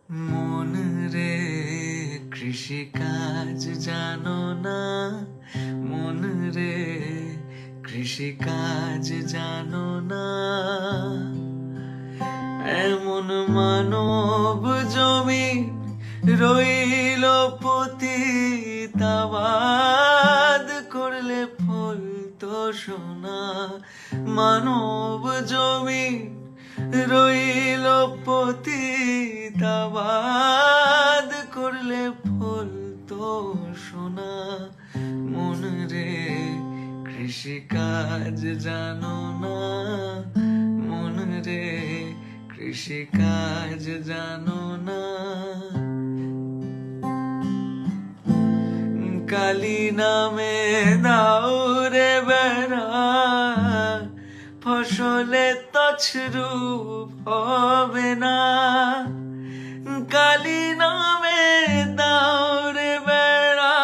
মন রে কৃষিকাজ জানো না, মন রে কৃষিকাজ জানো না। এমন মানব জমি রইল পতিত, আবাদ করলে ফলতো সোনা। মানব জমি রইল পতিত, আবাদ করলে ফলতো সোনা। মন রে কৃষিকাজ জানো না, মন রে কৃষিকাজ জানো না। কালী নামে দাও রে বেড়া, ফসলে তছরূপ হবে না। কালী নামে দাও রে বেড়া,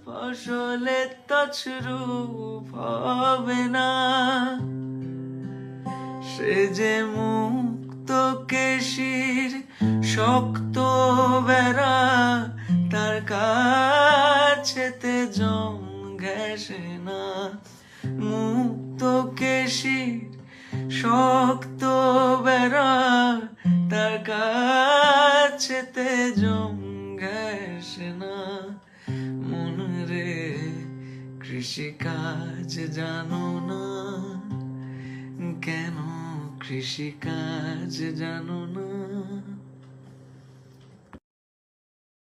ফসলে তছরূপ হবে না। সে যে মুক্ত কেশির শক্ত বেড়া, তার কাছেতে জম ঘেঁষে না। মুক্ত কেশির শক্ত বেড়া, তার কাছেতে জম ঘেঁষে না। মন রে কৃষিকাজ জানো না, কেন কৃষিকাজ জানো না।